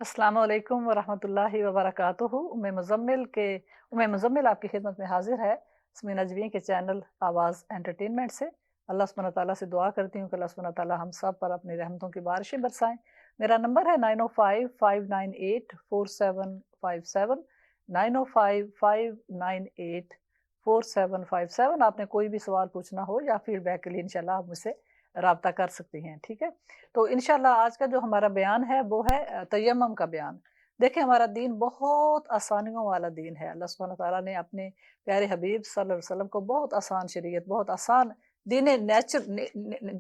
अस्सलाम वालेकुम वरहमतुल्लाहि वबरकातुहू। उम्मे मुज़म्मिल आपकी खिदमत में हाजिर है इसमें नजवीं के चैनल आवाज़ एंटरटेनमेंट से। अल्लाह सुब्हानहू व तआला से दुआ करती हूँ कि अल्लाह सुब्हानहू व तआला हम सब पर अपनी रहमतों की बारिशें बरसाएं। मेरा नंबर है 9055984757, 9055984757। आपने कोई भी सवाल पूछना हो या फीडबैक के लिए इंशाल्लाह आप मुझसे राब्ता कर सकती हैं, ठीक है। तो इंशाल्लाह आज का जो हमारा बयान है वो है तयम्मुम का बयान। देखिए हमारा दीन बहुत आसानियों वाला दीन है। अल्लाह सुब्हानहू व तआला ने अपने प्यारे हबीब सल्लल्लाहु अलैहि वसल्लम को बहुत आसान शरीयत, बहुत आसान दीन नेचर ने, ने, ने,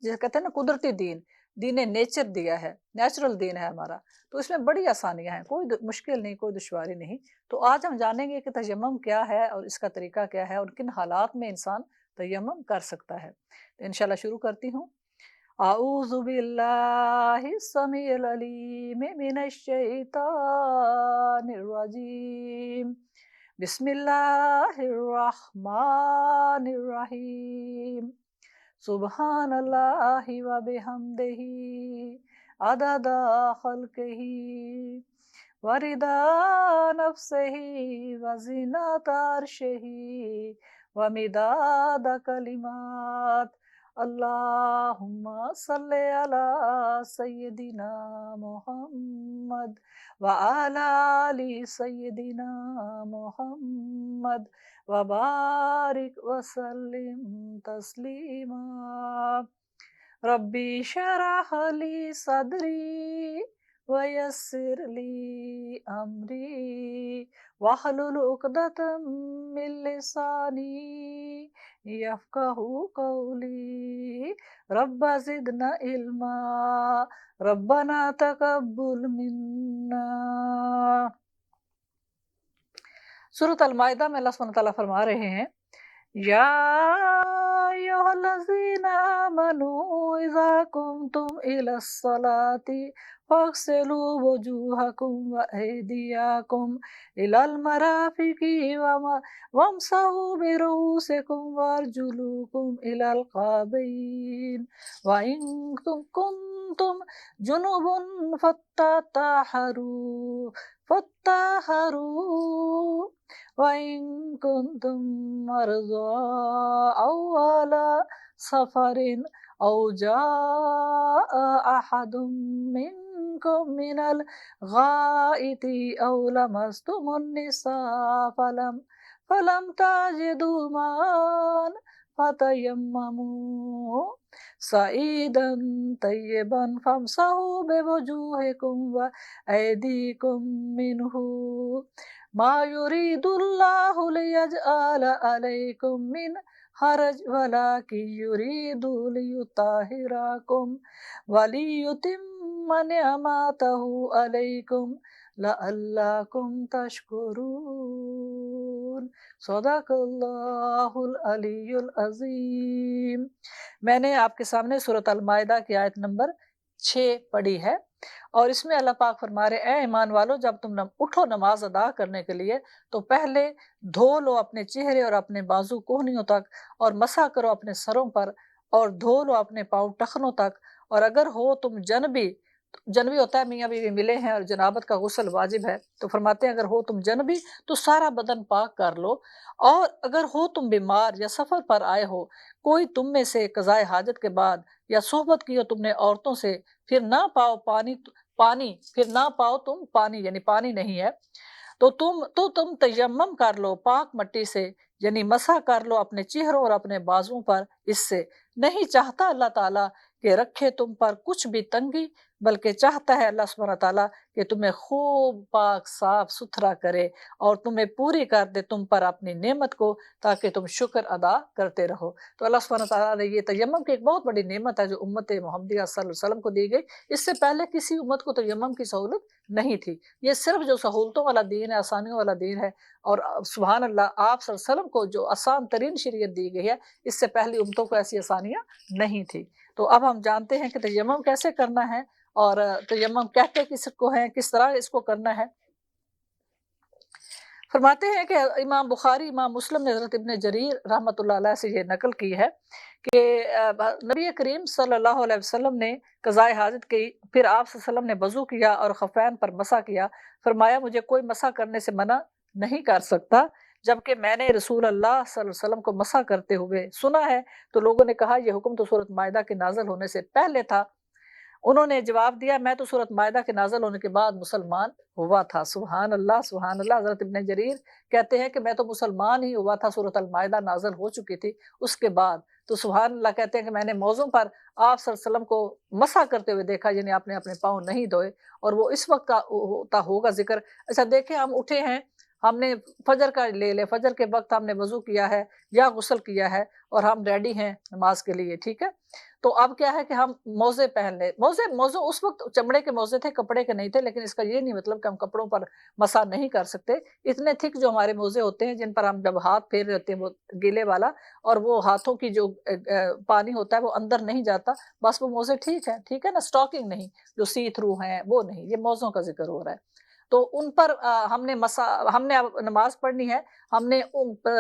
जैसे कहते हैं ना कुदरती दीन, दीन नेचर दिया है, नेचुरल दीन है हमारा। तो इसमें बड़ी आसानियां हैं, कोई मुश्किल नहीं, कोई दुश्वारी नहीं। तो आज हम जानेंगे कि तयम्मुम क्या है और इसका तरीका क्या है और किन हालात में इंसान तयम्मुम कर सकता है। तो इंशाल्लाह शुरू करती हूँ। अऊज़ु बिल्लाहि समीइल अलीम मिनश शैतानिर रजीम। बिस्मिल्लाहिर रहमानिर रहीम। सुब्हानल्लाहि व बिहम्दिही अददा खल्किही व रिदा नफ्सिही व ज़ीनता अर्शिही व मिदाद कलिमात। अल्लाहुम्मा सल्ले अला सय्यिदिना मुहम्मद व अला आलि सय्यिदिना मुहम्मद व बारिक व सल्लिम तस्लीमा। रब्बी शरह ली सदरी व यस्सिर ली अमरी वहलुल उक़दतम मिन लिसानी यफ़क़हू क़ौली। रब्बा ज़िदना इल्मा रब्बना तक़ब्बल मिन्ना। सूरत अल-माइदा में अल्लाह सुब्हानहू व तआला फरमा रहे हैं, या अय्युहल्लज़ीना आमनू इज़ा कुमतुम इलस्सलाति फ़ग़सिलू वुजूहकुम व अयदियाकुम इलल मराफ़िक़ि वमसहू बिरुऊसिकुम वअरजुलकुम इलल क़अबैन व इन कुंतुम जुनुबन फत्तहरू वइन कुंतुम मर्ज़ा औ अला सफरिन औ जाअ अहदुम मिनकुम मिनल गाइति औ लमस्तुमुन निसा फलम तजिदू मान फतयम्ममू सईदन तय्यबन फमसहू बिवुजूहिकुम व ऐदीकुम मिन्हु मा युरीदुल्लाहु लियजअल अलैकुम मिन हरज वलाकिन युरीदु लियुत्ताहिराकुम वलियुतिम्म निअमतहु अलैकुम लअल्लाकुम तशकुरून। सदक़ल्लाहुल अलीयुल अज़ीम। मैंने आपके सामने सूरत अल-माइदा की आयत नंबर 6 पढ़ी है और इसमें अल्लाह पाक फरमा रहे, ए ईमान वालो, जब तुम उठो नमाज अदा करने के लिए तो पहले धो लो अपने चेहरे और अपने बाजू कोहनियों तक और मसा करो अपने सरों पर और धो लो अपने पाँव टखनों तक। और अगर हो तुम जनबी, जनबी होता है मियाँ बीवी मिले हैं और जनाबत का गुस्ल वाजिब है, तो फरमाते हैं अगर हो तुम जनबी तो सारा बदन पाक कर लो। और अगर हो तुम बीमार या सफर पर आए हो, कोई तुम में से कज़ाए हाजत के बाद या सोहबत की हो तुमने औरतों से, फिर ना पाओ पानी फिर ना पाओ तुम पानी यानी पानी नहीं है, तो तुम तयम्मम कर लो पाक मट्टी से, यानी मसा कर लो अपने चेहरों और अपने बाजुओं पर। इससे नहीं चाहता अल्लाह ताला कि रखे तुम पर कुछ भी तंगी, बल्कि चाहता है अल्लाह सुब्हानहू व तआला कि तुम्हें खूब पाक साफ सुथरा करे और तुम्हें पूरी कर दे तुम पर अपनी नेमत को, ताकि तुम शुक्र अदा करते रहो। तो अल्लाह सुब्हानहू व तआला ने ये तयम्मुम की एक बहुत बड़ी नेमत है जो उम्मत मोहम्मदिया सल्लल्लाहु अलैहि वसल्लम को दी गई। इससे पहले किसी उम्मत को तयम्मुम की सहूलत नहीं थी। ये सिर्फ जो सहूलतों वाला दीन है, आसानियों वाला दीन है। और सुभान अल्लाह, आप सल्लल्लाहु अलैहि वसल्लम को जो आसान तरीन शरीयत दी गई है, इससे पहली उम्मतों को ऐसी आसानियां नहीं थी। तो अब हम जानते हैं कि तयम्मुम कैसे करना है और तयम्मुम कहते किसको हैं, किस तरह इसको करना है। फरमाते हैं कि इमाम बुखारी, इमाम मुस्लिम ने हज़रत इब्न जरीर रहमतुल्लाह अलैह से ये नकल की है कि नबी करीम सल्लल्लाहु अलैहि वसल्लम ने क़ज़ाए हाजत की, फिर आप सल्लल्लाहु अलैहि वसल्लम ने वज़ू किया और खफ़ैन पर मसा किया। फरमाया मुझे कोई मसा करने से मना नहीं कर सकता, जबकि मैंने रसूल अल्लाह सल्लल्लाहु अलैहि वसल्लम को मसा करते हुए सुना है। तो लोगों ने कहा ये हुक्म तो सूरत माइदा के नाज़िल होने से पहले था। उन्होंने जवाब दिया मैं तो सूरत मायदा के नाज़िल होने के बाद मुसलमान हुआ था। सुभान अल्लाह, सुभान अल्लाह। हज़रत इब्न जरीर कहते हैं कि मैं तो मुसलमान ही हुआ था, सूरत अल मायदा नाज़िल हो चुकी थी उसके बाद। तो सुभान अल्लाह कहते हैं कि मैंने मौज़ों पर आप सल्लल्लाहु अलैहि वसल्लम को मसा करते हुए देखा, यानी आपने अपने पाँव नहीं धोए, और वो इस वक़्त का होता होगा ज़िक्र। अच्छा देखें, हम उठे हैं, हमने फ़जर का ले लें, फ़जर के वक़्त हमने वज़ू किया है या गुस्ल किया है और हम रेडी हैं नमाज़ के लिए, ठीक है? तो अब क्या है कि हम मोज़े पहन लें। मोज़े मोज़े उस वक़्त चमड़े के मोज़े थे, कपड़े के नहीं थे, लेकिन इसका ये नहीं मतलब कि हम कपड़ों पर मसा नहीं कर सकते। इतने थिक जो हमारे मोज़े होते हैं, जिन पर हम जब हाथ फेर रहे होते हैं, वो गीले वाला, और वो हाथों की जो पानी होता है वो अंदर नहीं जाता, बस वो मोज़े ठीक है ना? स्टॉकिंग नहीं, जो सी थ्रू हैं, वो नहीं, ये मोज़ों का ज़िक्र हो रहा है। तो उन पर हमने अब नमाज़ पढ़नी है, हमने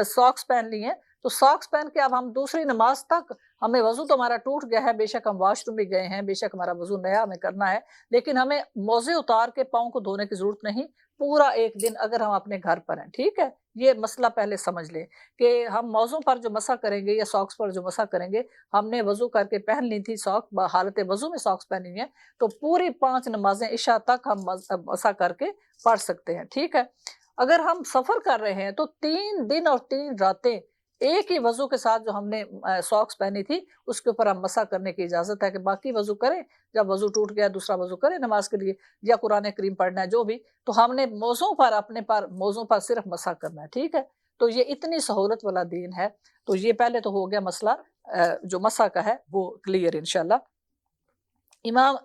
सॉक्स पहन ली हैं, तो सॉक्स पहन के अब हम दूसरी नमाज़ तक, हमें वज़ू तो हमारा टूट गया है, बेशक हम वॉशरूम भी गए हैं, बेशक हमारा वज़ू नया हमें करना है, लेकिन हमें मोज़े उतार के पाँव को धोने की ज़रूरत नहीं, पूरा 1 दिन अगर हम अपने घर पर हैं, ठीक है? ये मसला पहले समझ लें कि हम मौज़ों पर जो मसा करेंगे या सॉक्स पर जो मसा करेंगे, हमने वज़ू करके पहन ली थी सॉक, हालत वज़ू में सॉक्स पहनी हुई हैं, तो पूरी 5 नमाज़ें इशा तक हम मसा करके पढ़ सकते हैं, ठीक है? अगर हम सफ़र कर रहे हैं, तो 3 दिन और 3 रातें एक ही वज़ू के साथ जो हमने सॉक्स पहनी थी, उसके ऊपर हम मसा करने की इजाज़त है कि बाकी वज़ू करें, जब वज़ू टूट गया दूसरा वज़ू करें नमाज़ के लिए, या कुरान करीम पढ़ना है जो भी, तो हमने मोज़ों पर, अपने पर मोज़ों पर सिर्फ़ मसा करना है, ठीक है? तो ये इतनी सहूलत वाला दीन है, तो ये पहले तो हो गया मसला जो मसा का है वो क्लियर इंशाअल्लाह। इमाम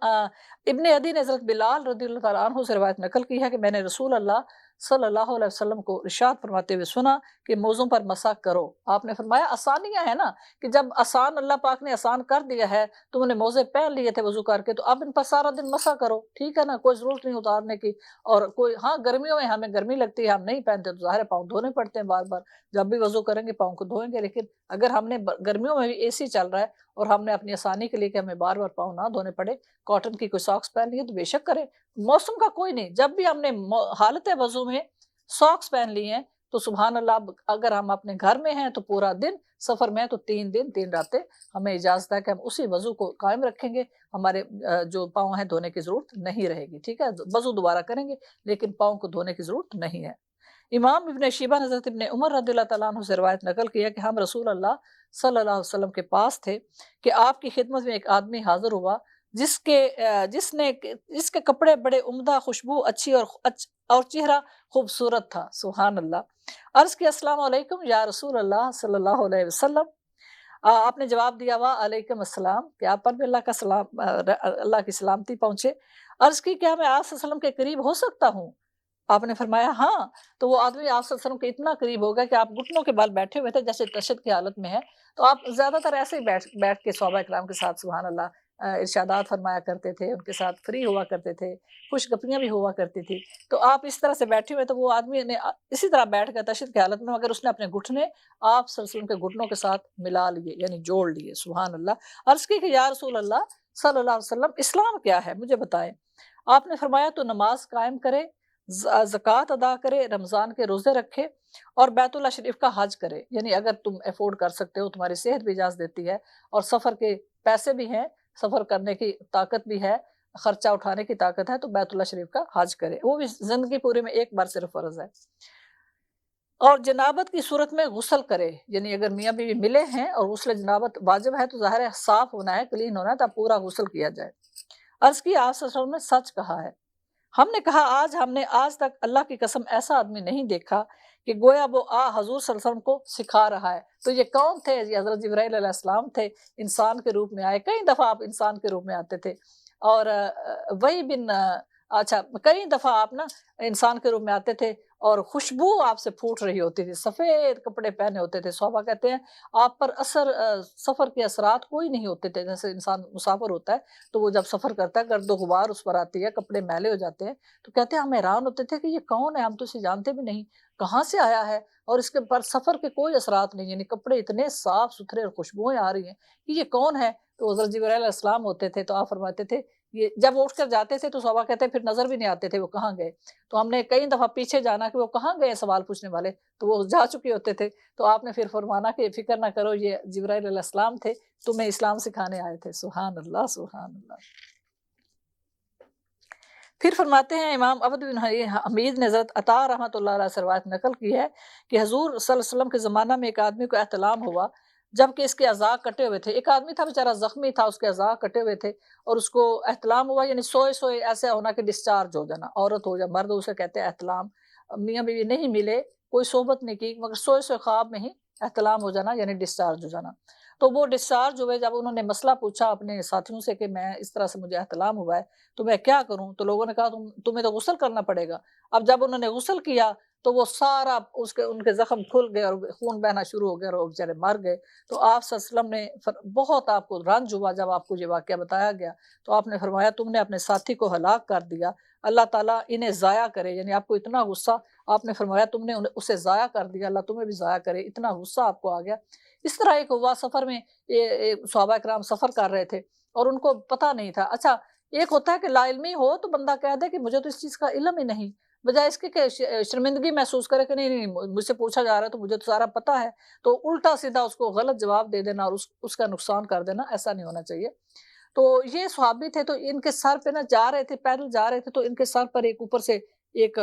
इब्न अदी ने हज़रत बिलाल रज़ियल्लाहु तआला अन्हु से रिवायत नकल की है कि मैंने रसूल अल्लाह सल्लल्लाहु अलैहि वसल्लम को इरशाद फरमाते हुए सुना कि मौज़ों पर मसा करो। आपने फरमाया आसानियाँ हैं ना, कि जब आसान अल्लाह पाक ने आसान कर दिया है, तुमने मोज़े पहन लिए थे वज़ू करके, तो अब इन पर सारा दिन मसा करो, ठीक है ना? कोई ज़रूरत नहीं उतारने की। और कोई, हाँ, गर्मियों में हमें गर्मी लगती है, हम नहीं पहनते, तो ज़ाहिर है पाँव धोने पड़ते हैं बार-बार। जब भी वज़ू करेंगे पाँव को धोएँगे, लेकिन अगर हमने गर्मियों में भी एसी चल रहा है और हमने अपनी आसानी के लिए कि हमें बार-बार पाँव ना धोने पड़े, कॉटन की कोई सॉक्स पहन ली है तो बेशक करें। मौसम का कोई नहीं, जब भी हमने हालत वज़ू में सॉक्स पहन ली हैं, तो सुभान अल्लाह, अगर हम अपने घर में हैं तो पूरा दिन, सफ़र में हैं तो 3 दिन 3 रातें हमें इजाज़त है कि हम उसी वज़ू को कायम रखेंगे। हमारे जो पाँव हैं धोने की ज़रूरत नहीं रहेगी, ठीक है? वज़ू दोबारा करेंगे, लेकिन पाँव को धोने की ज़रूरत नहीं है। इमाम इब्न शिबा ने हज़रत इब्न उमर रज़ियल्लाहु तआला अन्हु से रिवायत नकल की है कि हम रसूल अल्लाह सल्लल्लाहु अलैहि वसल्लम के पास थे कि आपकी खिदमत में एक आदमी हाज़िर हुआ, जिसके कपड़े बड़े उम्दा, खुशबू अच्छी और चेहरा खूबसूरत था। सुभान अल्लाह। अर्ज़ किया अस्सलामु अलैकुम या रसूल अल्लाह सल्लल्लाहु अलैहि वसल्लम। आपने जवाब दिया वा अलैकुम अस्सलाम, कि आप पर भी अल्लाह की सलामती पहुँचे। अर्ज़ की क्या मैं आप सल्लल्लाहु अलैहि वसल्लम के करीब हो सकता हूँ? आपने फरमाया हाँ। तो वो आदमी आप सल्लल्लाहु अलैहि वसल्लम के इतना करीब हो गया कि आप घुटनों के बल बैठे हुए थे, जैसे तशद्दुद की हालत में है। तो आप ज़्यादातर ऐसे ही बैठ बैठ के सहाबा किराम के साथ सुभान अल्लाह इरशादात फरमाया करते थे, उनके साथ फ्री हुआ करते थे, खुशगपियाँ भी हुआ करती थी। तो आप इस तरह से बैठे हुए, तो वो आदमी ने इसी तरह बैठ गया तशद्दुद की हालत में, मगर उसने अपने घुटने आप सल्लल्लाहु अलैहि वसल्लम के घुटनों के साथ मिला लिए, यानी जोड़ लिए। सुभान अल्लाह। अर्ज़ की कि या रसूल अल्लाह सल्लल्लाहु अलैहि वसल्लम, इस्लाम क्या है मुझे बताएँ? आपने फरमाया तो नमाज़ कायम करे, ज़कात अदा करे, रमज़ान के रोज़े रखे और बैतुल्लाह शरीफ का हज करे। यानी अगर तुम अफ़ोर्ड कर सकते हो, तुम्हारी सेहत भी इजाज़त देती है और सफ़र के पैसे भी हैं, सफ़र करने की ताकत भी है, खर्चा उठाने की ताकत है, तो बैतुल्लाह शरीफ का हज करे। वो भी ज़िंदगी पूरे में एक बार सिर्फ़ फ़र्ज़ है। और जनाबत की सूरत में गुस्ल करे, यानी अगर मियाँ बीवी मिले हैं और गुस्ल जनाबत वाजिब है, तो ज़ाहिर है साफ़ होना है, क्लीन होना है, तब पूरा गुस्ल किया जाए। अर्ज़ की आप सल्लल्लाहु अलैहि वसल्लम ने सच कहा है। हमने कहा हमने आज तक अल्लाह की कसम ऐसा आदमी नहीं देखा कि गोया वो हज़ूर सल्लल्लाहु अलैहि वसल्लम को सिखा रहा है। तो ये कौन थे? ये हज़रत जिब्राइल अलैहिस्सलाम थे, इंसान के रूप में आए, कई दफ़ा आप इंसान के रूप में आते थे। और वही बिन اچھا کئی دفعہ آپ نا انسان کے روپ میں آتے تھے اور خوشبو آپ سے پھوٹ رہی ہوتی تھی، سفید کپڑے پہنے ہوتے تھے، صحابہ کہتے ہیں آپ پر سفر کے اثرات کوئی نہیں ہوتے تھے، جیسے انسان مسافر ہوتا ہے تو وہ جب سفر کرتا ہے گرد و غبار اس پر آتی ہے، کپڑے میلے ہو جاتے ہیں، تو کہتے ہیں ہم حیران ہوتے تھے کہ یہ کون ہے، ہم تو اسے جانتے بھی نہیں، کہاں سے آیا ہے، اور اس کے پر سفر کے کوئی اثرات نہیں، یعنی کپڑے اتنے صاف ستھرے اور خوشبوئیں آ رہی ہیں کہ یہ کون ہے؟ تو حضرت جبرائیل علیہ السلام ہوتے تھے، تو آپ فرماتے تھے یہ جب اٹھ کر جاتے تھے تو صحابہ کہتے ہیں پھر نظر بھی نہیں آتے تھے وہ کہاں گئے، تو ہم نے کئی دفعہ پیچھے جانا کہ وہ کہاں گئے سوال پوچھنے والے، تو وہ جا چکے ہوتے تھے، تو آپ نے پھر فرمانا کہ فکر نہ کرو یہ جبرائیل علیہ السلام تھے، تمہیں اسلام سکھانے آئے تھے۔ سبحان اللہ سبحان اللہ۔ پھر فرماتے ہیں امام عبد بن حمید نے حضرت عطا رحمۃ اللہ علیہ سے روایت نقل کی ہے کہ حضور صلی اللہ علیہ وسلم کے زمانہ میں ایک آدمی کو احتلام ہوا جبکہ اس کے اعضاء کٹے ہوئے تھے، ایک آدمی تھا بیچارہ زخمی تھا، اس کے اعضاء کٹے ہوئے تھے اور اس کو احتلام ہوا، یعنی سوئے سوئے ایسا ہونا کہ ڈسچارج ہو جانا، عورت ہو یا مرد اسے کہتے ہیں احتلام، میاں بیوی نہیں ملے، کوئی صحبت نہیں کی مگر سوئے سوئے خواب میں ہی احتلام ہو جانا یعنی ڈسچارج ہو جانا۔ تو وہ ڈسچارج ہوئے، جب انہوں نے مسئلہ پوچھا اپنے ساتھیوں سے کہ میں اس طرح سے مجھے احتلام ہوا ہے تو میں کیا کروں، تو لوگوں نے کہا تمہیں تو غسل کرنا پڑے گا۔ اب جب انہوں نے غسل کیا تو وہ سارا ان کے زخم کھل گئے اور خون بہنا شروع ہو گیا اور وہ بیچارے مر گئے۔ تو آپ صلی اللہ علیہ وسلم نے بہت آپ کو رنج ہوا جب آپ کو یہ واقعہ بتایا گیا، تو آپ نے فرمایا تم نے اپنے ساتھی کو ہلاک کر دیا، اللہ تعالیٰ انہیں ضائع کرے، یعنی آپ کو اتنا غصہ، آپ نے فرمایا تم نے اسے ضائع کر دیا، اللہ تمہیں بھی ضائع کرے، اتنا غصہ آپ کو آ گیا۔ اس طرح ایک ہوا سفر میں صحابہ کرام سفر کر رہے تھے اور ان کو پتہ نہیں تھا۔ اچھا ایک ہوتا ہے کہ لا علمی ہو تو بندہ کہہ دے کہ مجھے تو اس چیز کا علم ہی نہیں، بجائے اس کے کہ شرمندگی محسوس کرے کہ نہیں نہیں مجھ سے پوچھا جا رہا ہے تو مجھے تو سارا پتہ ہے، تو الٹا سیدھا اس کو غلط جواب دے دینا اور اس کا نقصان کر دینا، ایسا نہیں ہونا چاہیے۔ تو یہ صحابی تھے تو ان کے سر پہ نا جا رہے تھے، پیدل جا رہے تھے، تو ان کے سر پر ایک اوپر سے ایک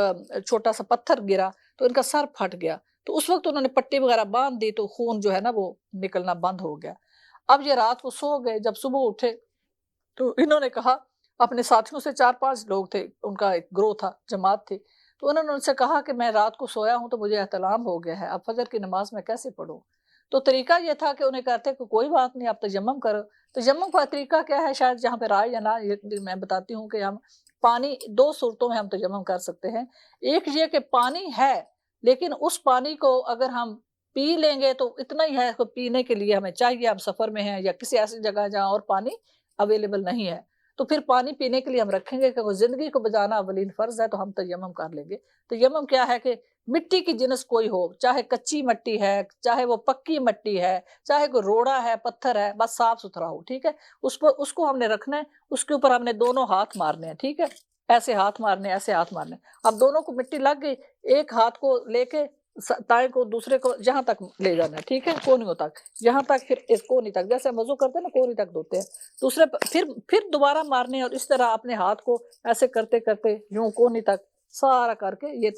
چھوٹا سا پتھر گرا تو ان کا سر پھٹ گیا، تو اس وقت انہوں نے پٹی وغیرہ باندھ دی تو خون جو ہے نا وہ نکلنا بند ہو گیا۔ اب یہ رات کو سو گئے، جب صبح اٹھے تو انہوں نے کہا اپنے ساتھیوں سے، 4-5 لوگ تھے، ان کا ایک گروہ تھا، جماعت تھی، تو انہوں نے ان سے کہا کہ میں رات کو سویا ہوں تو مجھے احتلام ہو گیا ہے، اب فجر کی نماز میں کیسے پڑھوں؟ تو طریقہ یہ تھا کہ انہیں کہتے کہ کوئی بات نہیں آپ تیمم کرو۔ تیمم کا طریقہ کیا ہے، شاید جہاں پہ رائے یا نہ یہ میں بتاتی ہوں کہ ہم پانی 2 صورتوں میں ہم تیمم کر سکتے ہیں۔ ایک یہ کہ پانی ہے لیکن اس پانی کو اگر ہم پی لیں گے تو اتنا ہی ہے کہ پینے کے لیے ہمیں چاہیے، ہم سفر میں ہیں یا کسی ایسی جگہ جہاں اور پانی اویلیبل نہیں ہے، تو پھر پانی پینے کے لیے ہم رکھیں گے کہ وہ زندگی کو بچانا اولین فرض ہے، تو ہم تیمم کر لیں گے۔ تیمم کیا ہے کہ مٹی کی جنس کوئی ہو، چاہے کچی مٹی ہے، چاہے وہ پکی مٹی ہے، چاہے کوئی روڑا ہے، پتھر ہے، بس صاف ستھرا ہو، ٹھیک ہے، اس کو ہم نے رکھنا ہے، اس کے اوپر ہم نے دونوں ہاتھ مارنے ہیں، ٹھیک ہے، ایسے ہاتھ مارنے، ایسے ہاتھ مارنے۔ اب دونوں کو مٹی لگ گئی، ایک ہاتھ کو لے کے تائیں کو دوسرے کو جہاں تک لے جانا ہے، ٹھیک ہے، کونیوں تک، جہاں تک، پھر اس کونی تک، جیسے ہم وضو کرتے ہیں نا کونی تک دھوتے ہیں، دوسرے پھر دوبارہ مارنے، اور اس طرح اپنے ہاتھ کو ایسے کرتے کرتے یوں کونی تک سارا کر کے یہ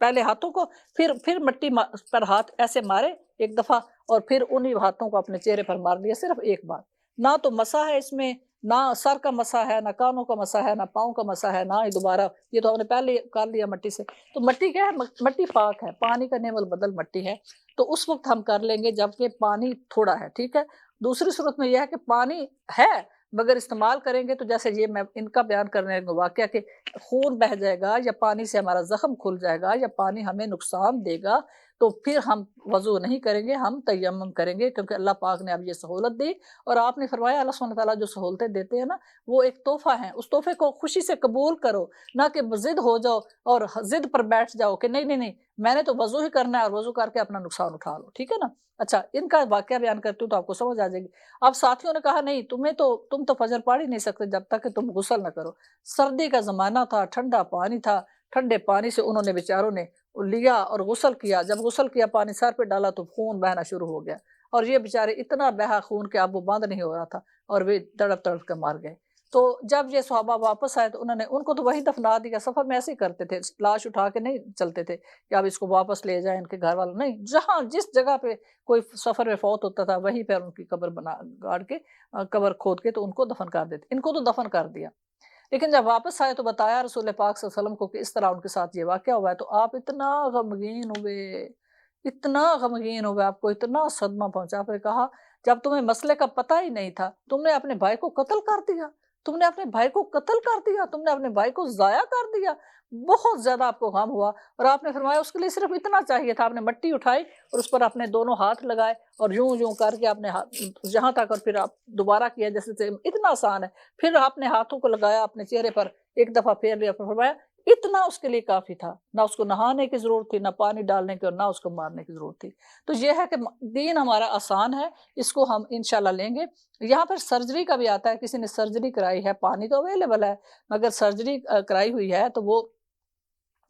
پہلے ہاتھوں کو پھر مٹی پر ہاتھ ایسے مارے ایک دفعہ، اور پھر انہی ہاتھوں کو اپنے چہرے پر مار دیا صرف ایک بار۔ نہ تو مسح ہے اس میں، نہ سر کا مسح ہے، نہ کانوں کا مسح ہے، نہ پاؤں کا مسح ہے، نہ ہی دوبارہ، یہ تو ہم نے پہلے کر لیا مٹی سے۔ تو مٹی کیا ہے، مٹی پاک ہے، پانی کا نعم البدل مٹی ہے، تو اس وقت ہم کر لیں گے جبکہ پانی تھوڑا ہے، ٹھیک ہے۔ دوسری صورت میں یہ ہے کہ پانی ہے مگر استعمال کریں گے تو جیسے یہ میں ان کا بیان کرنے کا واقعہ کہ خون بہہ جائے گا یا پانی سے ہمارا زخم کھل جائے گا یا پانی ہمیں نقصان دے گا تو پھر ہم وضو نہیں کریں گے، ہم تیمم کریں گے، کیونکہ اللہ پاک نے اب یہ سہولت دی، اور آپ نے فرمایا اللہ سبحانہ تعالیٰ جو سہولتیں دیتے ہیں نا وہ ایک تحفہ ہیں، اس تحفے کو خوشی سے قبول کرو، نہ کہ ضد ہو جاؤ اور ضد پر بیٹھ جاؤ کہ نہیں نہیں نہیں میں نے تو وضو ہی کرنا ہے اور وضو کر کے اپنا نقصان اٹھا لو، ٹھیک ہے نا۔ اچھا ان کا واقعہ بیان کرتی ہوں تو آپ کو سمجھ آ جائے گی۔ اب ساتھیوں نے کہا نہیں تم تو فجر پڑھ ہی نہیں سکتے جب تک کہ تم غسل نہ کرو، سردی کا زمانہ تھا، ٹھنڈا پانی تھا، ٹھنڈے پانی سے انہوں نے بیچاروں نے لیا اور غسل کیا، جب غسل کیا پانی سر پہ ڈالا تو خون بہنا شروع ہو گیا، اور یہ بیچارے اتنا بہا خون کہ اب وہ بند نہیں ہو رہا تھا اور وہ تڑپ تڑپ کے مار گئے۔ تو جب یہ صحابہ واپس آئے تو انہوں نے ان کو تو وہی دفنا دیا، سفر میں ایسے ہی کرتے تھے، لاش اٹھا کے نہیں چلتے تھے کہ اب اس کو واپس لے جائیں ان کے گھر والوں، نہیں، جہاں جس جگہ پہ کوئی سفر میں فوت ہوتا تھا وہیں پہ ان کی قبر گاڑ کے قبر کھود کے تو ان کو دفن کر دیتے، ان کو تو دفن کر دیا۔ لیکن جب واپس آئے تو بتایا رسول پاک صلی اللہ علیہ وسلم کو کہ اس طرح ان کے ساتھ یہ واقعہ ہوا ہے، تو آپ اتنا غمگین ہوئے، اتنا غمگین ہوئے، آپ کو اتنا صدمہ پہنچا، آپ نے کہا جب تمہیں مسئلے کا پتہ ہی نہیں تھا تم نے اپنے بھائی کو قتل کر دیا، तुमने अपने भाई को कत्ल कर दिया, तुमने अपने भाई को ज़ाया कर दिया। बहुत ज़्यादा आपको गम हुआ और आपने फरमाया उसके लिए सिर्फ़ इतना चाहिए था, आपने मिट्टी उठाई और उस पर अपने दोनों हाथ लगाए और यूँ-यूँ करके आपने जहाँ तक और फिर आप दोबारा किया जैसे से इतना आसान है। फिर आपने हाथों को लगाया अपने चेहरे पर, एक दफ़ा फेर लिया, फिर फरमाया इतना उसके लिए काफ़ी था। ना उसको नहाने की ज़रूरत थी, ना पानी डालने की और ना उसको मारने की ज़रूरत थी। तो ये है कि दीन हमारा आसान है, इसको हम इंशाल्लाह लेंगे। यहाँ पर सर्जरी का भी आता है, किसी ने सर्जरी कराई है, पानी तो अवेलेबल है, मगर सर्जरी कराई हुई है तो वो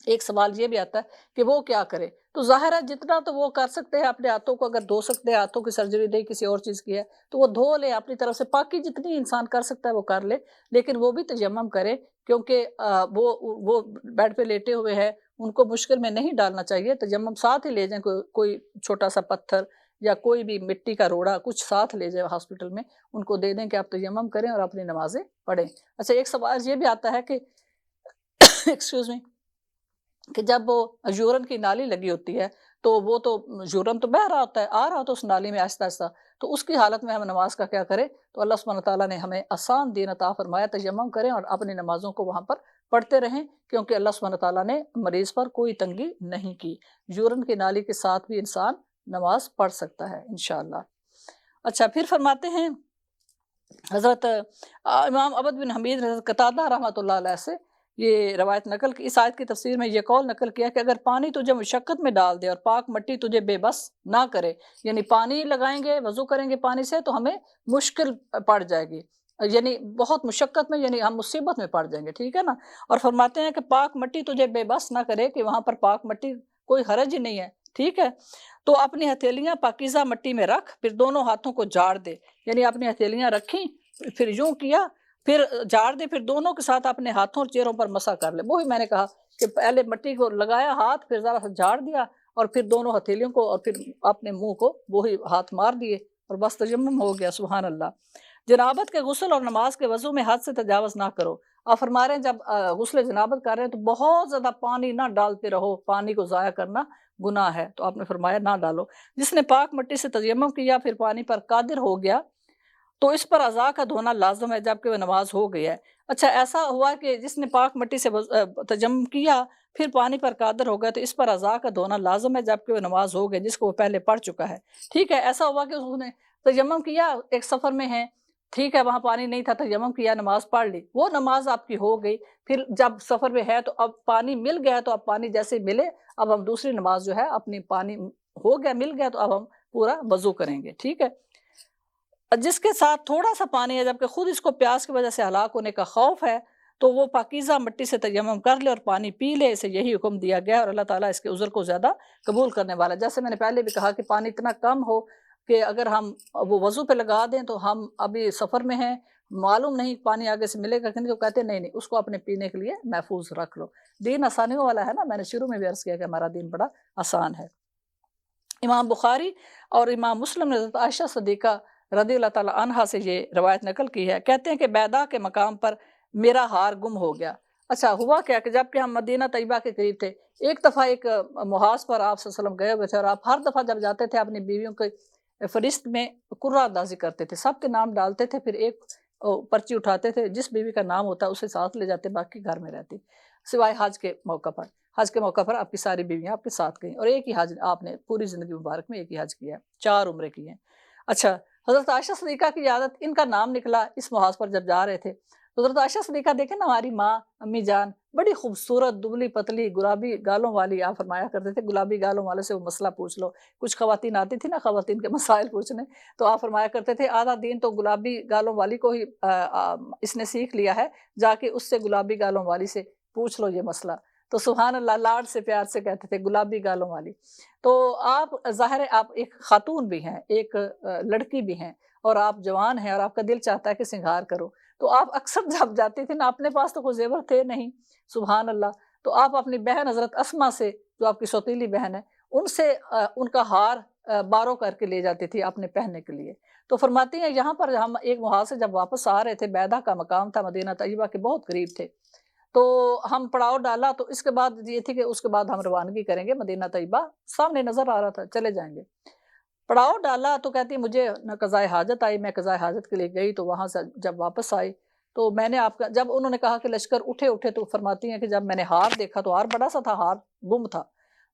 एक सवाल ये भी आता है कि वो क्या करे? तो ज़ाहिर है जितना तो वो कर सकते हैं अपने हाथों को, अगर धो सकते हैं, हाथों की सर्जरी नहीं किसी और चीज़ की है, तो वो धो ले अपनी तरफ से, पाकी जितनी इंसान कर सकता है वो कर ले, लेकिन वो भी तयम्मुम करे क्योंकि वो बेड पे लेटे हुए हैं, उनको मुश्किल में नहीं डालना चाहिए। तयम्मुम साथ ही ले जाएँ, कोई छोटा-सा पत्थर या कोई भी मिट्टी का रोड़ा कुछ साथ ले जाएँ हॉस्पिटल में, उनको दे दें कि आप तयम्मुम करें और अपनी नमाज़ें पढ़ें। अच्छा, एक सवाल ये भी आता है कि एक्सक्यूज़ मी, कि जब वो यूरिन की नाली लगी होती है, तो वो तो यूरिन तो बह रहा होता है, आ रहा होता है उस नाली में आहिस्ता-आहिस्ता, तो उसकी हालत में हम नमाज़ का क्या करें? तो अल्लाह सुब्हानहू व तआला ने हमें आसान दीन अता फरमाया, तयम्मुम करें और अपनी नमाज़ों को वहाँ पर पढ़ते रहें, क्योंकि अल्लाह सुब्हानहू व तआला ने मरीज़ पर कोई तंगी नहीं की। यूरिन की नाली के साथ भी इंसान नमाज़ पढ़ सकता है इंशाअल्लाह। अच्छा, फिर फरमाते हैं हज़रत इमाम अबद बिन हमीद हज़रत कतादा रहमतुल्लाह अलैह से ये रवायत नकल की, इस आयत की तफसीर में ये कौल नकल किया कि अगर पानी तुझे मुशक्कत में डाल दे और पाक मट्टी तुझे बेबस ना करे, यानी पानी लगाएंगे, वजू करेंगे पानी से तो हमें मुश्किल पड़ जाएगी, यानी बहुत मुशक्कत में, यानी हम मुसीबत में पड़ जाएंगे, ठीक है ना। और फरमाते हैं कि पाक मट्टी तुझे बेबस ना करे, कि वहां पर पाक मट्टी कोई हरज ही नहीं है, ठीक है। तो अपनी हथेलियां पाकीज़ा मट्टी में रख, फिर दोनों हाथों को झाड़ दे, यानी अपनी हथेलियां रखी, फिर यूं किया, फिर झाड़ दे, फिर दोनों के साथ अपने हाथों और चेहरों पर मसा कर ले। वही मैंने कहा कि पहले मट्टी को लगाया हाथ, फिर जरा सा झाड़ दिया और फिर दोनों हथेलियों को और फिर अपने मुंह को वही हाथ मार दिए और बस तयम्मुम हो गया। सुभान अल्लाह। जनाबत के गुस्ल और नमाज के वजू में हद से तजावज ना करो। आप फरमा रहे हैं जब गुस्ल जनाबत कर रहे हैं तो बहुत ज्यादा पानी ना डालते रहो, पानी को जाया करना गुनाह है, तो आपने फरमाया ना डालो। जिसने पाक मट्टी से तयम्मुम किया फिर पानी पर कादिर हो गया तो इस पर अज़ा का धोना लाज़िम है, जबकि वह नमाज हो गई है। अच्छा, ऐसा हुआ कि जिसने पाक मिट्टी से तयम्मुम किया, फिर पानी पर कादिर हो गया, तो इस पर अज़ा का धोना लाज़िम है, जबकि वह नमाज हो गई, जिसको वो पहले पढ़ चुका है। ठीक है, ऐसा हुआ कि उसने तयम्मुम किया, एक सफ़र में है, ठीक है, वहाँ पानी नहीं था, तयम्मुम किया, नमाज पढ़ ली, वो नमाज आपकी हो गई। फिर जब सफ़र में है, तो अब पानी मिल गया, तो अब पानी जैसे मिले, अब हम दूसरी नमाज जो है अपनी, पानी हो गया, मिल गया, तो अब हम पूरा वज़ू करेंगे, ठीक है। जिसके साथ थोड़ा-सा पानी है, जबकि खुद इसको प्यास की वजह से हलाक होने का खौफ है, तो वो पाकीज़ा मिट्टी से तयम्मुम कर ले और पानी पी ले, इसे यही हुक्म दिया गया है और अल्लाह ताला इसके उज़्र को ज़्यादा कबूल करने वाला है। जैसे मैंने पहले भी कहा कि पानी इतना कम हो कि अगर हम वो वज़ू पे लगा दें, तो हम अभी सफ़र में हैं, मालूम नहीं पानी आगे से मिलेगा कि नहीं, तो कहते हैं नहीं, नहीं, उसको अपने पीने के लिए महफूज़ रख लो। दीन आसानियों वाला है ना, मैंने शुरू में भी अर्ज़ किया कि हमारा दीन बड़ा आसान है। इमाम बुखारी और इमाम मुस्लिम ने हज़रत आयशा सिद्दीक़ा रज़ियल्लाहु ताला अन्हा से ये रवायत नकल की है। कहते हैं कि बैदा के मकाम पर मेरा हार गुम हो गया। अच्छा, हुआ क्या कि जबकि हम मदीना तैयबा के करीब थे, एक दफ़ा एक मुहाज पर आप सल्लल्लाहु अलैहि वसल्लम गए हुए थे और आप हर दफ़ा जब जाते थे अपनी बीवियों के फ़रिश्त में कुर्रा अंदाज़ी करते थे, सबके नाम डालते थे, फिर एक पर्ची उठाते थे, जिस बीवी का नाम होता उसे साथ ले जाते, बाकी घर में रहती, सिवाय हज के मौका पर। हज के मौका पर आपकी सारी बीवियाँ आपके साथ गईं और एक ही हज आपने पूरी ज़िंदगी मुबारक में एक ही हज किया है, 4 उम्रे की हैं। अच्छा, हज़रत आयशा सिद्दीक़ा की आदत, इनका नाम निकला इस मुहाज पर जब जा रहे थे, तो हज़रत आयशा सिद्दीक़ा देखें ना, हमारी माँ, अम्मी जान, बड़ी खूबसूरत, दुबली-पतली, गुलाबी गालों वाली, आप फरमाया करते थे गुलाबी गालों वाले से वो मसला पूछ लो। कुछ ख़वातीन आती थी ना ख़वातीन के मसाइल पूछने, तो आप फरमाया करते थे आधा दीन तो गुलाबी गालों वाली को ही इसने सीख लिया है, जाके उससे गुलाबी गालों वाली से पूछ लो ये मसला। तो सुभान अल्लाह, लाड से प्यार से कहते थे गुलाबी गालों वाली। तो आप ज़ाहिर है आप एक खातून भी हैं, एक लड़की भी हैं और आप जवान हैं और आपका दिल चाहता है कि सिंगार करो। तो आप अक्सर जब जाती थी ना, अपने पास तो कोई ज़ेवर थे नहीं, सुभान अल्लाह, तो आप अपनी बहन हज़रत अस्मा से, जो आपकी सौतीली बहन है, उनसे उनका हार बारो करके ले जाती थी अपने पहनने के लिए। तो फरमाती हैं यहाँ पर हम एक वहाँ से जब वापस आ रहे थे, बैदा का मकाम था, मदीना तैयबा के बहुत करीब थे। तो हम पड़ाव डाला, तो इसके बाद ये थी कि उसके बाद हम रवानगी करेंगे मदीना तैयबा, सामने नज़र आ रहा था, चले जाएँगे। पड़ाव डाला तो कहती मुझे ना कज़ाए हाजत आई, मैं कज़ाए हाजत के लिए गई, तो वहाँ से जब वापस आई, تو میں نے آپ کا جب انہوں نے کہا کہ لشکر اٹھے اٹھے تو فرماتی ہیں کہ جب میں نے ہار دیکھا تو ہار بڑا سا تھا، ہار گم تھا۔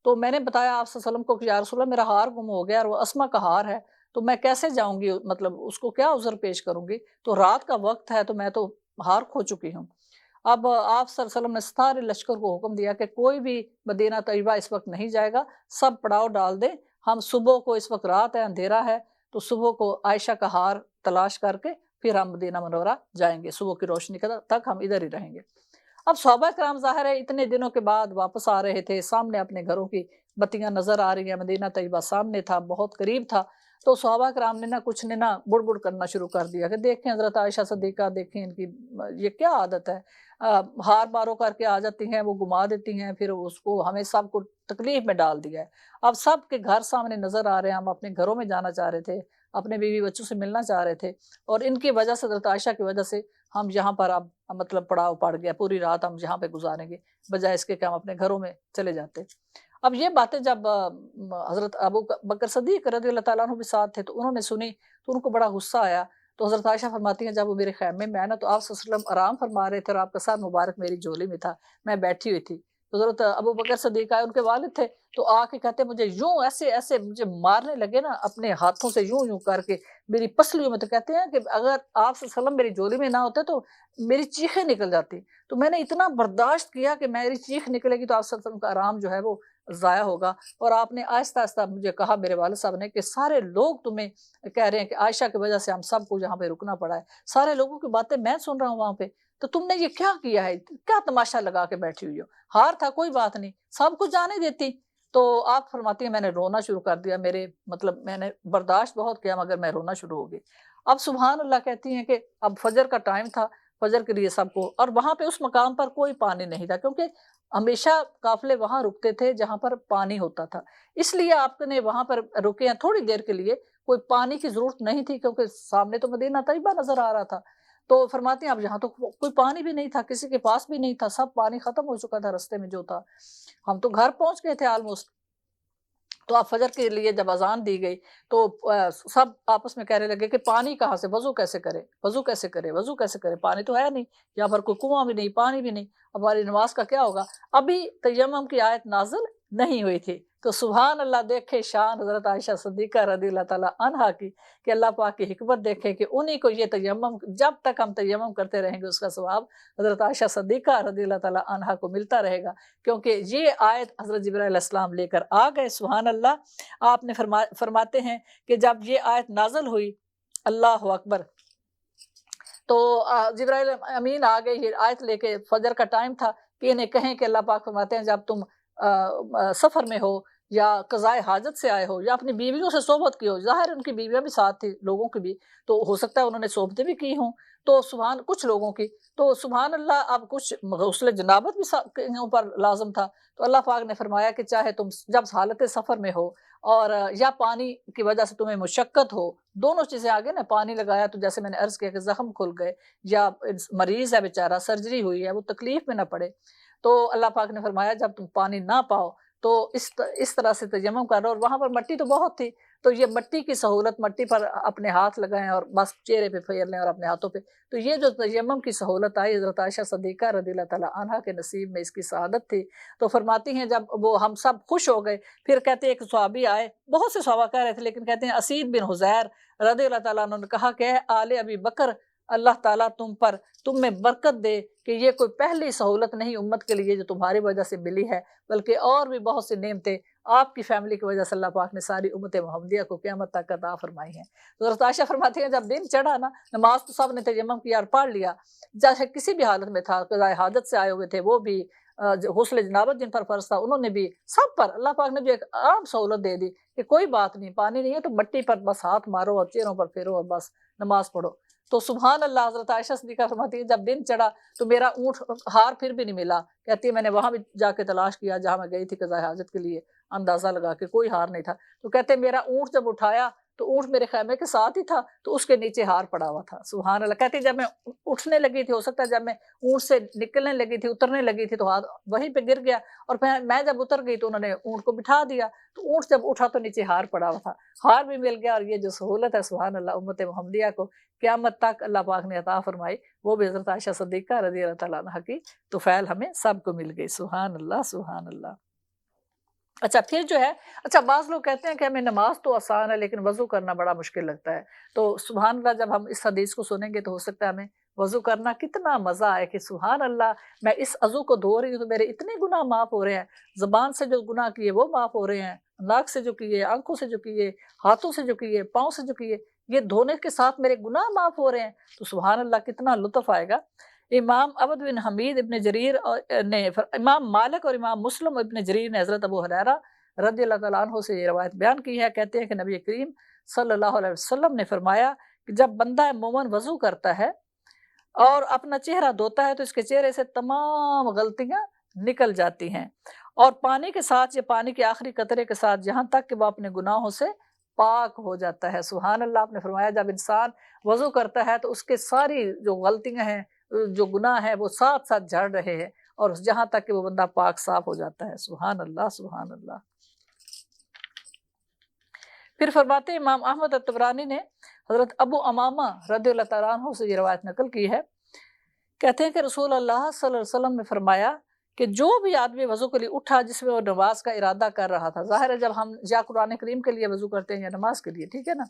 تو میں نے بتایا آپ صلی اللہ علیہ وسلم کو کہ یا رسول اللہ میرا ہار گم ہو گیا اور وہ اسما کا ہار ہے، تو میں کیسے جاؤں گی، مطلب اس کو کیا عذر پیش کروں گی؟ تو رات کا وقت ہے تو میں تو ہار کھو چکی ہوں۔ اب آپ صلی اللہ علیہ وسلم نے سارے لشکر کو حکم دیا کہ کوئی بھی مدینہ طیبہ اس وقت نہیں جائے گا، سب پڑاؤ ڈال دیں، ہم صبح کو، اس وقت رات ہے، اندھیرا ہے، تو صبح کو عائشہ کا ہار تلاش کر کے پھر ہم مدینہ منورہ جائیں گے، صبح کی روشنی تک ہم ادھر ہی رہیں گے۔ اب صحابہ کرام ظاہر ہے اتنے دنوں کے بعد واپس آ رہے تھے، سامنے اپنے گھروں کی بتیاں نظر آ رہی ہیں، مدینہ طیبہ سامنے تھا، بہت قریب تھا، تو صحابہ کرام نے کچھ نے بڑ بڑ کرنا شروع کر دیا کہ دیکھیں حضرت عائشہ صدیقہ، دیکھیں ان کی یہ کیا عادت ہے، ہار بارو کر کے آ جاتی ہیں، وہ گما دیتی ہیں، پھر اس کو ہمیں سب کو تکلیف میں ڈال دیا ہے۔ اب سب کے گھر سامنے نظر آ رہے ہیں، ہم اپنے گھروں میں جانا چاہ رہے تھے، اپنے بیوی بچوں سے ملنا چاہ رہے تھے، اور ان کی وجہ سے، حضرت عائشہ کی وجہ سے ہم یہاں پر اب مطلب پڑاؤ پڑ گیا، پوری رات ہم یہاں پہ گزاریں گے بجائے اس کے کہ ہم اپنے گھروں میں چلے جاتے۔ اب یہ باتیں جب حضرت ابو بکر صدیق رضی اللہ تعالیٰ عنہ بھی ساتھ تھے تو انہوں نے سنی، تو ان کو بڑا غصہ آیا۔ تو حضرت عائشہ فرماتی ہیں جب وہ میرے خیمے میں آئے تو آپ صلی اللہ علیہ وسلم آرام فرما رہے تھے اور آپ کا سر مبارک میری جھولی میں تھا، میں بیٹھی ہوئی تھی۔ تو حضرت ابو بکر صدیق آئے، ان کے والد تھے، تو آ کے کہتے مجھے یوں ایسے ایسے مجھے مارنے لگے اپنے ہاتھوں سے یوں یوں کر کے میری پسلیوں میں، تو کہتے ہیں کہ اگر آپ صلی اللہ علیہ وسلم میری جولی میں نہ ہوتے تو میری چیخیں نکل جاتی، تو میں نے اتنا برداشت کیا کہ میری چیخ نکلے گی تو آپ صلی اللہ علیہ وسلم کا آرام جو ہے وہ ضائع ہوگا، اور آپ نے آہستہ آہستہ مجھے کہا، میرے والد صاحب نے، کہ سارے لوگ تمہیں کہہ رہے ہیں کہ عائشہ کی وجہ سے ہم سب کو یہاں پہ رکنا پڑا ہے، سارے لوگوں کی باتیں میں سن رہا ہوں وہاں پہ، تو تم نے یہ کیا کیا ہے، کیا تماشا لگا کے بیٹھی ہوئی ہو، ہار تھا کوئی بات نہیں، سب کو جانے دیتی۔ تو آپ فرماتی ہیں میں نے رونا شروع کر دیا، میرے مطلب میں نے برداشت بہت کیا مگر میں رونا شروع ہو گئی۔ اب سبحان اللہ کہتی ہیں کہ اب فجر کا ٹائم تھا، فجر کے لیے سب کو، اور وہاں پہ اس مقام پر کوئی پانی نہیں تھا، کیونکہ ہمیشہ قافلے وہاں رکتے تھے جہاں پر پانی ہوتا تھا، اس لیے آپ نے وہاں پر رکے ہیں تھوڑی دیر کے لیے، کوئی پانی کی ضرورت نہیں تھی کیونکہ سامنے تو مدینہ طیبہ نظر آ رہا تھا۔ تو فرماتی ہیں اب یہاں تو کوئی پانی بھی نہیں تھا، کسی کے پاس بھی نہیں تھا، سب پانی ختم ہو چکا تھا رستے میں جو تھا، ہم تو گھر پہنچ گئے تھے آلموسٹ۔ تو آپ فجر کے لیے جب اذان دی گئی تو سب آپس میں کہنے لگے کہ پانی کہاں سے، وضو کیسے کرے، وضو کیسے کرے، وضو کیسے کرے، پانی تو ہے نہیں، یہاں پر کوئی کنواں بھی نہیں، پانی بھی نہیں، ہماری نماز کا کیا ہوگا؟ ابھی تیمم کی آیت نازل نہیں ہوئی تھی۔ تو سبحان اللہ، دیکھے شان حضرت عائشہ صدیقہ رضی اللہ تعالیٰ عنہا کی، کہ اللہ پاک کی حکمت دیکھیں کہ انہی کو یہ تیمم، جب تک ہم تیمم کرتے رہیں گے اس کا ثواب حضرت عائشہ صدیقہ رضی اللہ تعالیٰ عنہا کو ملتا رہے گا، کیونکہ یہ آیت حضرت جبرائیل علیہ السلام لے کر آ گئے۔ سبحان اللہ، آپ نے فرماتے ہیں کہ جب یہ آیت نازل ہوئی، اللہ اکبر، تو جبرائیل امین آ گئے یہ آیت لے کے، فجر کا ٹائم تھا، کہ انہیں کہیں کہ اللہ پاک فرماتے ہیں جب تم سفر میں ہو یا قضاء حاجت سے آئے ہو یا اپنی بیویوں سے صحبت کی ہو، ظاہر ان کی بیویاں بھی ساتھ تھی، لوگوں کی بھی، تو ہو سکتا ہے انہوں نے صحبتیں بھی کی ہوں، تو سبحان کچھ لوگوں کی، تو سبحان اللہ، اب کچھ غسل جنابت بھی ان پر لازم تھا، تو اللہ پاک نے فرمایا کہ چاہے تم جب حالت سفر میں ہو اور یا پانی کی وجہ سے تمہیں مشقت ہو، دونوں چیزیں آگے نا، پانی لگایا تو جیسے میں نے عرض کیا کہ زخم کھل گئے، یا مریض ہے بیچارہ، سرجری ہوئی ہے، وہ تکلیف میں نہ پڑے، تو اللہ پاک نے فرمایا جب تم پانی نہ پاؤ تو اس طرح سے تیمم کر رہا، اور وہاں پر مٹی تو بہت تھی، تو یہ مٹی کی سہولت، مٹی پر اپنے ہاتھ لگائیں اور بس چہرے پہ پھیر لیں اور اپنے ہاتھوں پہ، تو یہ جو تیمم کی سہولت آئی حضرت عائشہ صدیقہ رضی اللہ تعالیٰ عنہا کے نصیب میں اس کی سعادت تھی۔ تو فرماتی ہیں جب وہ ہم سب خوش ہو گئے، پھر کہتے ہیں ایک صحابی آئے، بہت سے صحابہ کہہ رہے تھے لیکن کہتے ہیں اسید بن حذیر رضی اللہ تعالیٰ عنہ نے کہا کہ اے آل ابی بکر، اللہ تعالیٰ تم میں برکت دے کہ یہ کوئی پہلی سہولت نہیں امت کے لیے جو تمہاری وجہ سے ملی ہے، بلکہ اور بھی بہت سی نعمتیں آپ کی فیملی کی وجہ سے اللہ پاک نے ساری امت محمدیہ کو قیامت تک عطا فرمائی ہیں۔ تو حضرت عائشہ فرماتی ہیں جب دن چڑھا نا، نماز تو سب نے تیمم کیا اور پڑھ لیا، چاہے کسی بھی حالت میں تھا، قضاء حاجت سے آئے ہوئے تھے وہ بھی، غسل جنابت جن پر فرض تھا انہوں نے بھی، سب پر اللہ پاک نے بھی ایک عام سہولت دے دی کہ کوئی بات نہیں، پانی نہیں ہے تو مٹی پر بس ہاتھ مارو اور چہروں پر پھیرو اور بس نماز پڑھو۔ تو سبحان اللہ، حضرت عائشہ صدیقہ فرماتی ہے جب دن چڑھا تو میرا اونٹ ہار پھر بھی نہیں ملا، کہتی ہے میں نے وہاں بھی جا کے تلاش کیا جہاں میں گئی تھی قضاء حاجت کے لیے، اندازہ لگا کے کوئی ہار نہیں تھا، تو کہتے ہیں میرا اونٹ جب اٹھایا तो ऊँट मेरे ख़ैमे के साथ ही था, तो उसके नीचे हार पड़ा हुआ था। सुभान अल्लाह! कहती जब मैं उठने लगी थी, हो सकता है जब मैं ऊँट से निकलने लगी थी, उतरने लगी थी, तो हाथ वहीं पे गिर गया और मैं जब उतर गई तो उन्होंने ऊँट को बिठा दिया, तो ऊँट जब उठा तो नीचे हार पड़ा हुआ था। हार भी मिल गया और ये जो सहूलत है सुभान अल्लाह उम्मत मुहम्मदिया को क़यामत तक अल्लाह पाक ने अता फ़रमाई, वो भी हज़रत आयशा सिद्दीक़ा रज़ी अल्लाह तआला अन्हा की तुफ़ैल हमें सबको मिल गई। सुभान अल्लाह, सुभान अल्लाह। अच्छा फिर जो है अच्छा बाज़ लोग कहते हैं कि हमें नमाज़ तो आसान है लेकिन वज़ू करना बड़ा मुश्किल लगता है। तो सुभान अल्लाह जब हम इस हदीस को सुनेंगे तो हो सकता है हमें वज़ू करना कितना मज़ा आए कि सुभान अल्लाह मैं इस अज़ू को धो रही हूँ तो मेरे इतने गुनाह माफ़ हो रहे हैं। ज़ुबान से जो गुनाह किए वो माफ़ हो रहे हैं, नाक से जो किए, आँखों से जो किए, हाथों से जो किए, पाँव से जो किए, ये धोने के साथ मेरे गुनाह माफ़ हो रहे हैं। तो सुभान अल्लाह कितना लुत्फ़ आएगा। इमाम अबद बिन हमीद इब्न जरीर इमाम मालिक और इमाम मुस्लिम इब्न जरीर ने हज़रत अबू हुरैरा रज़ी अल्लाह तआला अन्हु से ये रवायत बयान की है। कहते हैं कि नबी करीम सल्लल्लाहु अलैहि वसल्लम ने फरमाया कि जब बंदा मोमिन वज़ू करता है और अपना चेहरा धोता है तो इसके चेहरे से तमाम गलतियाँ निकल जाती हैं और पानी के साथ या पानी के आखिरी कतरे के साथ यहाँ तक कि वो अपने गुनाहों से पाक हो जाता है। सुभान अल्लाह! आपने फरमाया जब इंसान वज़ू करता है तो उसके सारी जो गलतियाँ हैं, जो गुनाह हैं वो साथ-साथ झड़ रहे हैं और जहाँ तक कि वो बंदा पाक साफ हो जाता है। सुभान अल्लाह, सुभान अल्लाह। फिर फरमाते हैं इमाम अहमद अत-तबरानी ने हज़रत अबू अमामा रज़ियल्लाहु तआला अन्हु से ये रवायत नक़ल की है। कहते हैं कि रसूल अल्लाह सल्लल्लाहु अलैहि वसल्लम ने फरमाया कि जो भी आदमी वज़ू के लिए उठा जिसमें वो नमाज का इरादा कर रहा था, ज़ाहिर है जब हम या कुरान करीम के लिए वज़ू करते हैं या नमाज के लिए, ठीक है ना?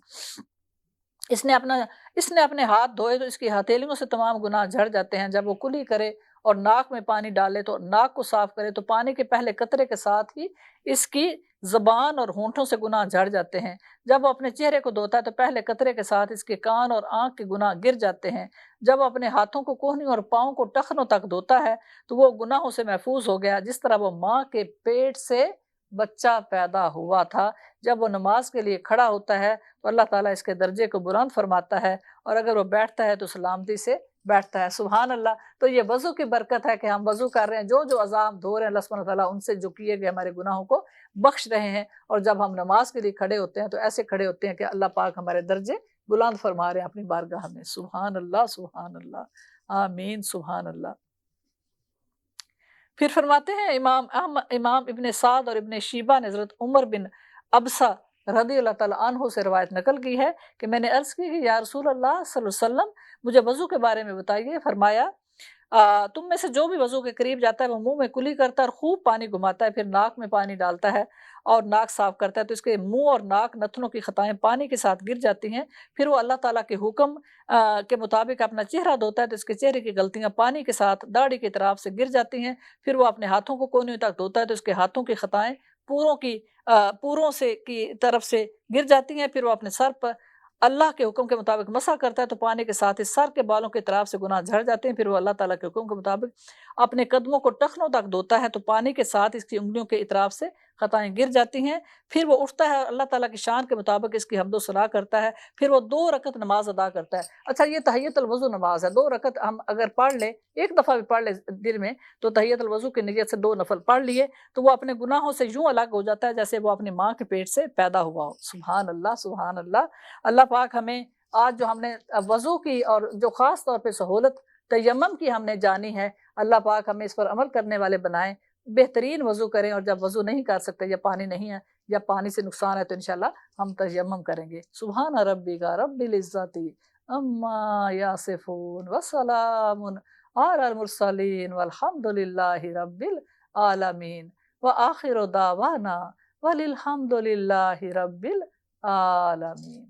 इसने अपना इसने अपने हाथ धोए तो इसकी हथेलियों से तमाम गुनाह झड़ जाते हैं। जब वो कुली करे और नाक में पानी डाले तो नाक को साफ करे तो पानी के पहले कतरे के साथ ही इसकी ज़बान और होंठों से गुनाह झड़ जाते हैं। जब वो अपने चेहरे को धोता है तो पहले कतरे के साथ इसके कान और आँख के गुनाह गिर जाते हैं। जब वो अपने हाथों को कोहनी और पाँव को टखनों तक धोता है तो वो गुनाहों से महफूज हो गया जिस तरह वो माँ के पेट से बच्चा पैदा हुआ था। जब वो नमाज के लिए खड़ा होता है तो अल्लाह ताला इसके दर्जे को बुलंद फरमाता है और अगर वो बैठता है तो सलामती से बैठता है। सुभान अल्लाह! तो ये वज़ू की बरकत है कि हम वज़ू कर रहे हैं, जो-जो अज़ा हम धो रहे हैं अल्लाह सुब्हानहू व तआला उनसे जो किए गए हमारे गुनाहों को बख्श रहे हैं और जब हम नमाज के लिए खड़े होते हैं तो ऐसे खड़े होते हैं कि अल्लाह पाक हमारे दर्जे बुलंद फरमा रहे हैं अपनी बारगाह में। सुभान अल्लाह, सुभान अल्लाह। आमीन, सुभान अल्लाह। फिर फरमाते हैं इमाम इब्न साद और इब्न शीबा ने हज़रत उमर बिन अबसा रज़ी अल्लाह तआला अन्हु से रवायत नक़ल की है कि मैंने अर्ज़ की कि या रसूल अल्लाह सल्लल्लाहु अलैहि वसल्लम मुझे वज़ू के बारे में बताइए। फरमाया तुम में से जो भी वज़ू के करीब जाता है वो मुँह में कुली करता है और खूब पानी घुमाता है, फिर नाक में पानी डालता है और नाक साफ़ करता है तो इसके मुँह और नाक नथनों की ख़ताएँ पानी के साथ गिर जाती हैं। फिर वो अल्लाह ताला के हुक्म के मुताबिक अपना चेहरा धोता है तो इसके चेहरे की गलतियाँ पानी के साथ दाढ़ी की तरफ से गिर जाती हैं। फिर वो अपने हाथों को कोहनियों तक धोता है तो इसके हाथों की ख़ताएँ पूरों से की तरफ से गिर जाती हैं। फिर वो अपने सर पर अल्लाह के हुक्म के मुताबिक मसा करता है तो पानी के साथ ही सर के बालों की तरफ से गुनाह झड़ जाते हैं। फिर वो अल्लाह ताला के हुक्म के मुताबिक अपने कदमों को टखनों तक धोता है तो पानी के साथ इसकी उंगलियों के इतराफ से खताएँ गिर जाती हैं। फिर वो उठता है और अल्लाह ताला की शान के मुताबिक इसकी हम्दो सना करता है। फिर वो 2 रकत नमाज अदा करता है। अच्छा ये तहियतुल वज़ू नमाज है, 2 रकत हम अगर पढ़ लें, एक दफ़ा भी पढ़ लें दिन में तो तहियतुल वज़ू की नियत से 2 नफल पढ़ लिए तो वो अपने गुनाहों से यूँ अलग हो जाता है जैसे वो अपनी माँ के पेट से पैदा हुआ हो। सुभान अल्लाह, सुभान अल्लाह। अल्लाह पाक हमें आज जो हमने वज़ू की और जो ख़ास तौर पे सहूलत तयम्मुम की हमने जानी है, अल्लाह पाक हमें इस पर अमल करने वाले बनाएँ। बेहतरीन वज़ू करें और जब वज़ू नहीं कर सकते या पानी नहीं है या पानी से नुकसान है तो इंशाअल्लाह हम तयम्मुम करेंगे। सुभान रब्बिका रब्बिल इज़्ज़ति अम्मा यासिफून व सलामुन अलल मुरसलीन वल्हम्दुलिल्लाहि रब्बिल आलमीन व आखिरु दावाना वलिल हम्दुलिल्लाहि रब्बिल आलमीन।